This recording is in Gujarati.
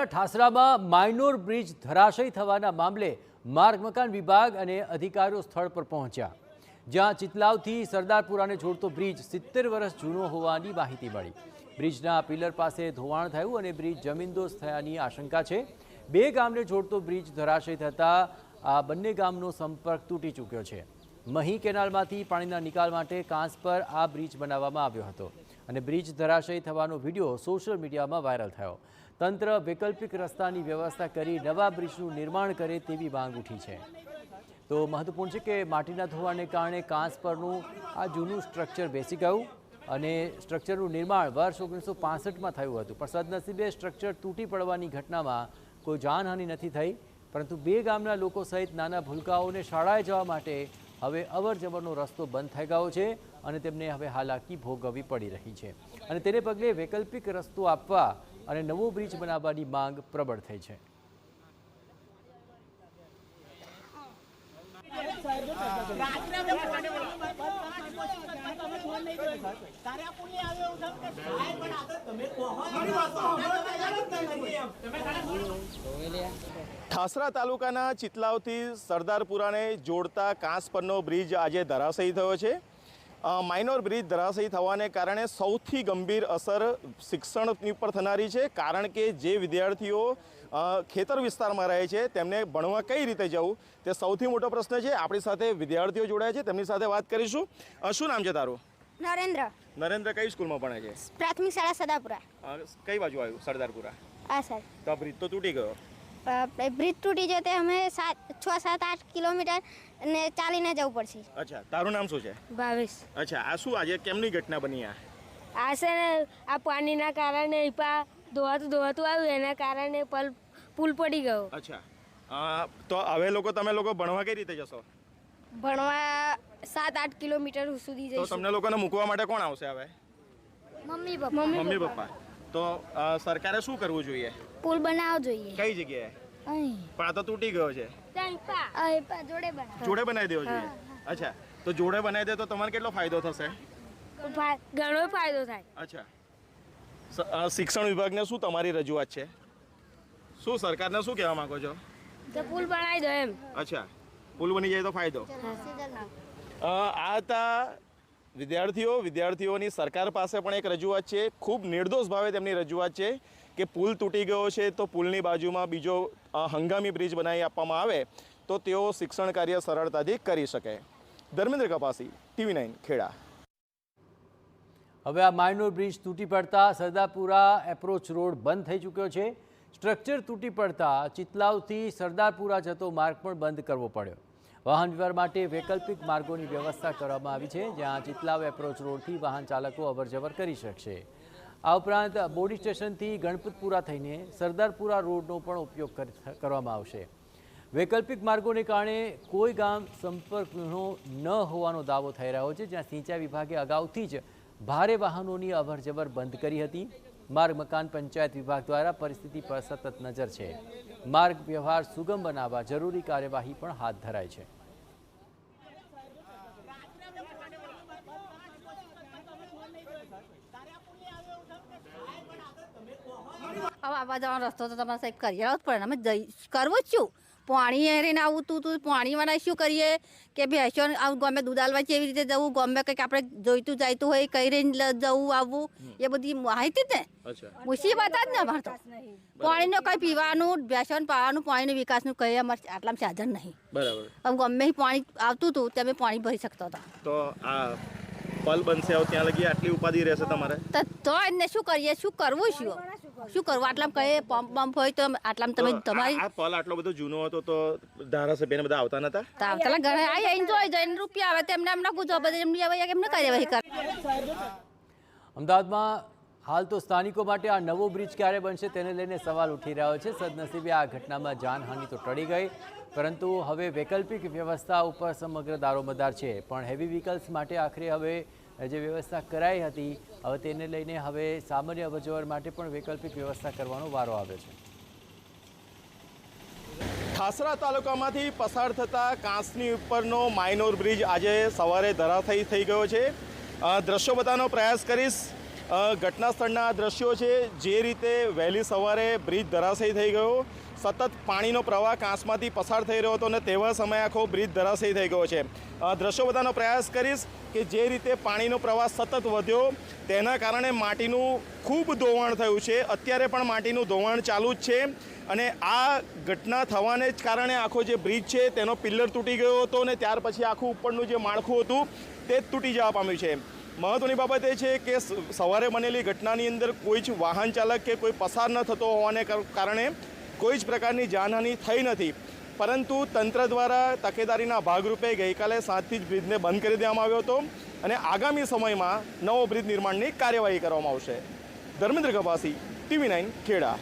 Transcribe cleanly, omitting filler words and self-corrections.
અમદાવાદના ઠાસરામાં માઇનોર બ્રિજ ધરાશયી થવાના મામલે માર્ગ મકાન વિભાગ અને અધિકારીઓ સ્થળ પર પહોંચ્યા, જ્યાં ચિતલાવથી સરદારપુરાને જોડતો બ્રિજ 70 વર્ષ જૂનો હોવાની માહિતી મળી। બ્રિજના પિલર પાસે ધોવાણ થયું અને બ્રિજ જમીનદોસ્ત થયાની આશંકા છે। બે ગામને જોડતો બ્રિજ ધરાશયી થતાં આ બંને ગામનો સંપર્ક તૂટી ચૂક્યો છે। મહી કેનાલમાંથી પાણીના નિકાલ માટે કાંસ પર આ બ્રિજ બનાવવામાં આવ્યો હતો અને બ્રિજ ધરાશયી થવાનો વિડીયો સોશિયલ મીડિયામાં વાયરલ થયો। તંત્ર વૈકલ્પિક રસ્તાની વ્યવસ્થા કરી નવા બ્રિજનું નિર્માણ કરે તેવી માંગ ઉઠી છે। તો મહત્વપૂર્ણ છે કે માટીના ધોવાણને કારણે કાંસ પરનું આ જૂનું સ્ટ્રક્ચર બેસી ગયું અને સ્ટ્રક્ચરનું નિર્માણ વર્ષ 1965માં થયું હતું, પણ સદનસીબે સ્ટ્રક્ચર તૂટી પડવાની ઘટનામાં કોઈ જાનહાનિ નથી થઈ, પરંતુ બે ગામના લોકો સહિત નાના ભૂલકાઓને શાળાએ જવા માટે હવે અવરજવરનો રસ્તો બંધ થઈ ગયો છે અને તેમને હવે હાલાકી ભોગવવી પડી રહી છે અને તેને પગલે વૈકલ્પિક રસ્તો આપવા અને નવો બ્રિજ બનાવવાની માંગ પ્રબળ થઈ છે। ઠાસરા તાલુકાના ચિતલાવથી સરદારપુરાને જોડતા કાંસ પરનો બ્રિજ આજે ધરાશયી થયો છે। માઇનોર બ્રિજ ધરાશયી થવાને કારણે સૌથી ગંભીર અસર શિક્ષણની ઉપર થનારી છે, કારણ કે જે વિદ્યાર્થીઓ ખેતર વિસ્તારમાં રહે છે તેમને ભણવા કઈ રીતે જવું તે સૌથી મોટો પ્રશ્ન છે। આપણી સાથે વિદ્યાર્થીઓ જોડાયા છે, તેમની સાથે વાત કરીશું। શું નામ છે તારું? નરેન્દ્ર। નરેન્દ્ર કઈ સ્કૂલમાં ભણે છે? પ્રાથમિક શાળા સરદારપુરા। કઈ બાજુ આવ્યું સરદારપુરા? હા સર। તો બ્રિજ તો તૂટી ગયો? બ્રિજ તૂટી જતે અમે 6-7-8 કિલોમીટર ને ચાલીને જવું પડશે। અચ્છા, તારું નામ શું છે? ભાવેશ। અચ્છા, આ શું આજે કેમની ઘટના બની? આ છે ને આ પાણીના કારણે ધોવાતું આવ્યું, એના કારણે પુલ પડી ગયો। અચ્છા, તો હવે તમે લોકો ભણવા કઈ રીતે જશો? ભણવા 7-8 કિલોમીટર સુધી તો જઈશું। તમને લોકોને મૂકવા માટે કોણ આવશે હવે? Mummy papa. તો સરકારે શું કરવું જોઈએ? પુલ બનાવવો જોઈએ। કઈ જગ્યાએ? અહીં પણ આ તો તૂટી ગયો છે, જોડે બનાવી દેવો જોઈએ। અચ્છા, તો જોડે બનાવી દે તો તમારે કેટલો ફાયદો થશે? ઘણો ફાયદો થાય। અચ્છા, શિક્ષણ વિભાગને શું તમારી રજૂઆત છે? શું સરકારને શું કહેવા માંગો છો? તો પુલ બનાવી દો એમ। અચ્છા, પુલ બની જાય તો ફાયદો। આ હતા વિદ્યાર્થીઓની સરકાર પાસે પણ એક રજૂઆત છે, ખૂબ નિર્દોષ ભાવે તેમની રજૂઆત છે કે પુલ તૂટી ગયો છે તો પુલની બાજુમાં બીજો હંગામી બ્રિજ બનાવી આપવામાં આવે તો તેઓ શિક્ષણ કાર્ય સરળતાથી કરી શકે। ધર્મેન્દ્ર કપાસી, TV9 ખેડા। હવે આ માઇનોર બ્રિજ તૂટી પડતા સરદારપુરા એપ્રોચ રોડ બંધ થઈ ચૂક્યો છે। સ્ટ્રક્ચર તૂટી પડતા ચિતલાવથી સરદારપુરા જતો માર્ગ પણ બંધ કરવો પડ્યો। વાહન વ્યવહાર માટે વૈકલ્પિક માર્ગોની વ્યવસ્થા કરવામાં આવી છે, જ્યાં ચિતલાવ એપ્રોચ રોડથી વાહન ચાલકો અવરજવર કરી શકશે। આ ઉપરાંત બોડી સ્ટેશનથી ગણપતપુરા થઈને સરદારપુરા રોડનો પણ ઉપયોગ કરવામાં આવશે। વૈકલ્પિક માર્ગોને કારણે કોઈ ગામ સંપર્કનો ન હોવાનો દાવો થઈ રહ્યો છે, જ્યાં સિંચાઈ વિભાગે અગાઉથી જ ભારે વાહનોની અવરજવર બંધ કરી હતી। માર્ગ મકાન પંચાયત વિભાગ દ્વારા પરિસ્થિતિ પર સતત નજર છે। માર્ગ વ્યવહાર સુગમ બનાવવા જરૂરી કાર્યવાહી પણ હાથ ધરાઈ છે। આવવા જવાનો રસ્તો તો તમારે સાહેબ કરી આવવો જ પડે, અમે કરવું જ છું। પાણી એરીને આવું તું પાણીવાળા શું કરીએ કે ભેંસો આવું ગમે દૂધ આલવા કેવી રીતે જવું, ગમે કંઈક આપણે જોઈતું જાયતું હોય કઈ રહીને જવું આવવું, એ બધી માહિતી ને મુસીબત જ ને અમારે તો। પાણીનું કંઈ પીવાનું, ભેંસોને પાવાનું, પાણીનો વિકાસનું કંઈ અમારે આટલામાં સાધન નહીં। બરાબર, હવે ગમે પાણી આવતું હતું તે અમે પાણી ભરી શકતા હતા। તો આ પલ બનશે ત્યાં લગી આટલી ઉપાધિ રહેશે તમારે? તો એને શું કરીએ, શું કરવું, શું કરવું? આટલામાં કહીએ પંપ હોય તો આટલામાં તમે તમારી આ પલ આટલો બધો જૂનો હતો તો ધારાસભ્યને બધા આવતા નતા? આવતા ઘરે આવી એન્જોય જઈને રૂપિયા આવે તેમને એમને પૂછો બધે એમની એમને કાર્યવાહી કરે। અમદાવાદમાં હાલ તો સ્થાનિકો માટે આ નવો બ્રિજ ક્યારે બનશે તેને લઈને સવાલ ઉઠી રહ્યો છે। સદનસીબે આ ઘટનામાં જાનહાનિ તો ટળી ગઈ, પરંતુ હવે વૈકલ્પિક વ્યવસ્થા ઉપર સમગ્ર દારોમદાર છે। પણ હેવી વ્હીકલ્સ માટે આખરે હવે જે વ્યવસ્થા કરાઈ હતી હવે તેને લઈને હવે સામાન્ય અવરજવર માટે પણ વૈકલ્પિક વ્યવસ્થા કરવાનો વારો આવ્યો છે। ઠાસરા તાલુકામાંથી પસાર થતા કાંસની ઉપરનો માઇનોર બ્રિજ આજે સવારે ધરાશયી થઈ ગયો છે। દ્રશ્યો બતાવવાનો પ્રયાસ કરીશ। ઘટના સ્થળના આ દ્રશ્યો છે, જે રીતે વહેલી સવારે બ્રિજ ધરાશયી થઈ ગયો, સતત પાણીનો પ્રવાહ કાંસમાંથી પસાર થઈ રહ્યો હતો અને તેવા સમયે આખો બ્રિજ ધરાશયી થઈ ગયો છે. દ્રશ્યો બધાનો પ્રયાસ કરીશ કે જે રીતે પાણીનો પ્રવાહ સતત વધ્યો તેના કારણે માટીનું ખૂબ ધોવાણ થયું છે. અત્યારે પણ માટીનું ધોવાણ ચાલુ જ છે અને આ ઘટના થવાને જ કારણે આખો જે બ્રિજ છે તેનો પિલ્લર તૂટી ગયો હતો અને ત્યાર પછી આખું ઉપરનું જે માળખું હતું તે જ તૂટી જવા પામ્યું છે. મહત્ત્વની બાબત એ છે કે સવારે બનેલી ઘટનાની અંદર કોઈ જ વાહન ચાલક કે કોઈ પસાર ન થતો હોવાને કારણે કોઈ જ પ્રકારની જાનહાનિ થઈ નથી, પરંતુ તંત્ર દ્વારા તકેદારીના ભાગરૂપે ગઈકાલે 7થી જ બ્રિજને બંધ કરી દેવામાં આવ્યો હતો અને આગામી સમયમાં નવો બ્રિજ નિર્માણની કાર્યવાહી કરવામાં આવશે. ધર્મેન્દ્ર ગભાસી, TV9 ખેડા.